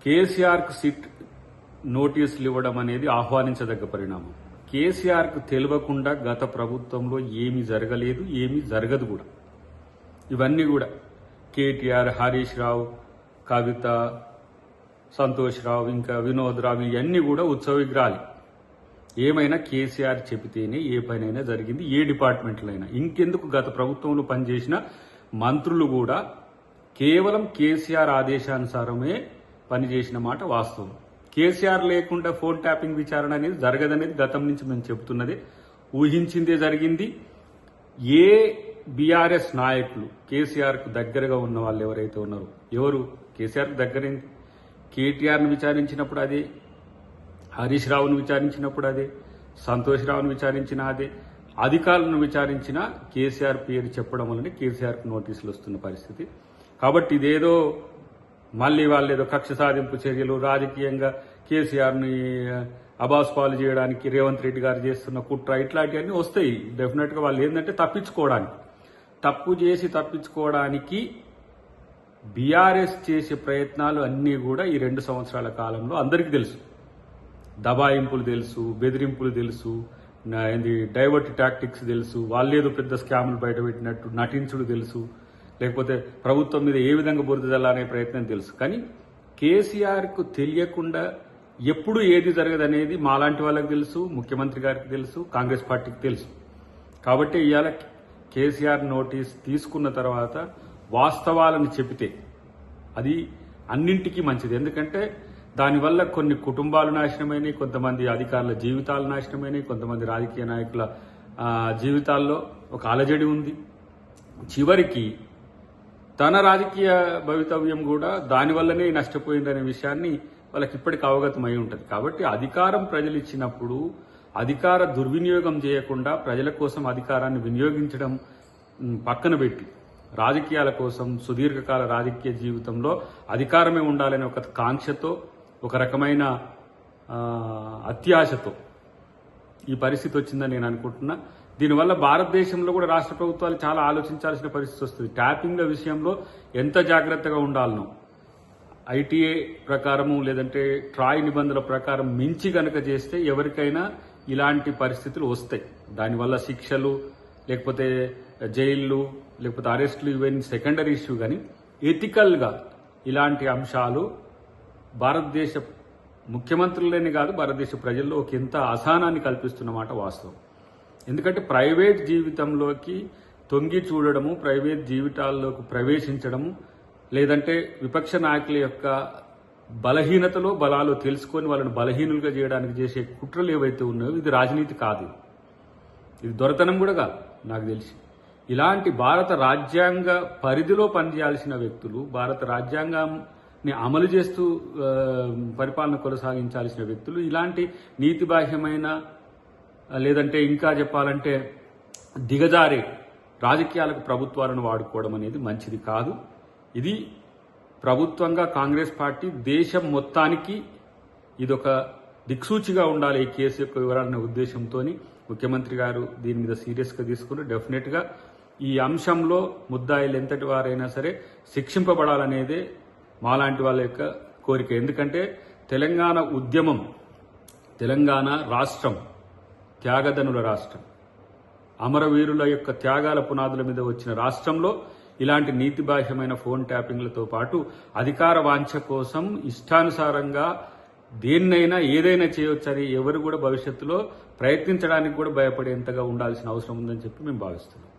కేసీఆర్కు సిట్ నోటీసులు ఇవ్వడం అనేది ఆహ్వానించదగ్గ పరిణామం. కేసీఆర్కు తెలియకుండా గత ప్రభుత్వంలో ఏమీ జరగలేదు, ఏమీ జరగదు కూడా. ఇవన్నీ కూడా కేటీఆర్, హరీష్ రావు, కవిత, సంతోష్ రావు, ఇంకా వినోద్ రావు, ఇవన్నీ కూడా ఉత్సవ విగ్రహాలు. ఏమైనా కేసీఆర్ చెబితేనే ఏ పనైనా జరిగింది, ఏ డిపార్ట్మెంట్లో అయినా. ఇంకెందుకు గత ప్రభుత్వంలో పనిచేసిన మంత్రులు కూడా కేవలం కేసీఆర్ ఆదేశానుసారమే పనిచేసిన మాట వాస్తవం. కేసీఆర్ లేకుండా ఫోన్ ట్యాపింగ్ విచారణ అనేది జరగదనేది గతం నుంచి మేము చెబుతున్నదే, ఊహించిందే జరిగింది. ఏ బీఆర్ఎస్ నాయకులు కేసీఆర్కు దగ్గరగా ఉన్న వాళ్ళు ఎవరైతే ఉన్నారో, ఎవరు కేసీఆర్కు దగ్గరైంది, కేటీఆర్ను విచారించినప్పుడు అదే, హరీష్ రావును విచారించినప్పుడు అదే, సంతోష్ రావును విచారించిన అదే, అధికారులను విచారించిన కేసీఆర్ పేరు చెప్పడం వల్లనే కేసీఆర్కు నోటీసులు వస్తున్న పరిస్థితి. కాబట్టి ఇదేదో మళ్ళీ వాళ్ళు ఏదో కక్ష సాధింపు చర్యలు, రాజకీయంగా కేసీఆర్ని అబాస్పాలు చేయడానికి రేవంత్ రెడ్డి గారు చేస్తున్న కుట్ర, ఇట్లాంటివన్నీ వస్తాయి డెఫినెట్గా. వాళ్ళు ఏంటంటే తప్పించుకోవడానికి, తప్పు చేసి తప్పించుకోవడానికి బీఆర్ఎస్ చేసే ప్రయత్నాలు అన్నీ కూడా ఈ 2 సంవత్సరాల కాలంలో అందరికీ తెలుసు. దబాయింపులు తెలుసు, బెదిరింపులు తెలుసు, డైవర్ట్ టాక్టిక్స్ తెలుసు, వాళ్ళేదో పెద్ద స్కాములు బయటపెట్టినట్టు నటించుడు తెలుసు, లేకపోతే ప్రభుత్వం మీద ఏ విధంగా బురద జల్లాలనే ప్రయత్నం తెలుసు. కానీ కేసీఆర్కు తెలియకుండా ఎప్పుడు ఏది జరగదనేది మాలాంటి వాళ్ళకి తెలుసు, ముఖ్యమంత్రి గారికి తెలుసు, కాంగ్రెస్ పార్టీకి తెలుసు. కాబట్టి ఇవాళ కేసీఆర్ నోటీస్ తీసుకున్న తర్వాత వాస్తవాలను చెబితే అది అన్నింటికీ మంచిది. ఎందుకంటే దానివల్ల కొన్ని కుటుంబాలు నాశనమైనవి, కొంతమంది అధికారుల జీవితాలు నాశనమైనవి, కొంతమంది రాజకీయ నాయకుల జీవితాల్లో ఒక అలజడి ఉంది. చివరికి తన రాజకీయ భవితవ్యం కూడా దానివల్లనే నష్టపోయిందనే విషయాన్ని వాళ్ళకి ఇప్పటికి అవగతమై ఉంటుంది. కాబట్టి అధికారం ప్రజలు ఇచ్చినప్పుడు అధికార దుర్వినియోగం చేయకుండా ప్రజల కోసం అధికారాన్ని వినియోగించడం పక్కన పెట్టి రాజకీయాల కోసం సుదీర్ఘకాల రాజకీయ జీవితంలో అధికారమే ఉండాలనే ఒక కాంక్షతో, ఒక రకమైన అత్యాశతో ఈ పరిస్థితి వచ్చిందని నేను అనుకుంటున్నా. దీనివల్ల భారతదేశంలో కూడా రాష్ట్ర ప్రభుత్వాలు చాలా ఆలోచించాల్సిన పరిస్థితి వస్తుంది. ట్యాపింగ్ల విషయంలో ఎంత జాగ్రత్తగా ఉండాలనో, ఐటీఏ ప్రకారము లేదంటే ట్రాయ్ నిబంధనల ప్రకారం మించి గనక చేస్తే ఎవరికైనా ఇలాంటి పరిస్థితులు వస్తాయి. దానివల్ల శిక్షలు, లేకపోతే జైళ్లు, లేకపోతే అరెస్టులు, ఇవన్నీ సెకండరీ ఇష్యూ. కానీ ఎథికల్గా ఇలాంటి అంశాలు భారతదేశ ముఖ్యమంత్రులనే కాదు, భారతదేశ ప్రజల్లో ఒక ఎంత అసహనాన్ని కల్పిస్తున్నమాట వాస్తవం. ఎందుకంటే ప్రైవేట్ జీవితంలోకి తొంగి చూడడము, ప్రైవేట్ జీవితాల్లోకి ప్రవేశించడము, లేదంటే విపక్ష నాయకుల యొక్క బలహీనతలో బలాలు తెలుసుకొని వాళ్ళని బలహీనులుగా చేయడానికి చేసే కుట్రలు ఏవైతే ఉన్నాయో ఇది రాజనీతి కాదు, ఇది దొరతనం కూడా కాదు నాకు తెలిసి. ఇలాంటి భారత రాజ్యాంగ పరిధిలో పనిచేయాల్సిన వ్యక్తులు, భారత రాజ్యాంగాన్ని అమలు చేస్తూ పరిపాలన కొనసాగించాల్సిన వ్యక్తులు ఇలాంటి నీతిబాహ్యమైన, లేదంటే ఇంకా చెప్పాలంటే దిగజారే రాజకీయాలకు ప్రభుత్వాలను వాడుకోవడం అనేది మంచిది కాదు. ఇది ప్రభుత్వంగా కాంగ్రెస్ పార్టీ దేశం మొత్తానికి ఇదొక దిక్సూచిగా ఉండాలి ఈ కేసు యొక్క వివరాలనే ఉద్దేశంతో ముఖ్యమంత్రి గారు దీని మీద సీరియస్గా తీసుకుని డెఫినెట్గా ఈ అంశంలో ముద్దాయిలు ఎంతటి వారైనా సరే శిక్షింపబడాలనేదే మాలాంటి వాళ్ళ యొక్క కోరిక. ఎందుకంటే తెలంగాణ ఉద్యమం, తెలంగాణ రాష్ట్రం త్యాగదనుల రాష్ట్రం, అమరవీరుల యొక్క త్యాగాల పునాదుల మీద వచ్చిన రాష్ట్రంలో ఇలాంటి నీతిబాహ్యమైన ఫోన్ ట్యాపింగ్లతో పాటు అధికార వాంఛ కోసం ఇష్టానుసారంగా దేన్నైనా ఏదైనా చేయవచ్చని ఎవరు కూడా భవిష్యత్తులో ప్రయత్నించడానికి కూడా భయపడేంతగా ఉండాల్సిన అవసరం ఉందని చెప్పి మేము భావిస్తున్నాం.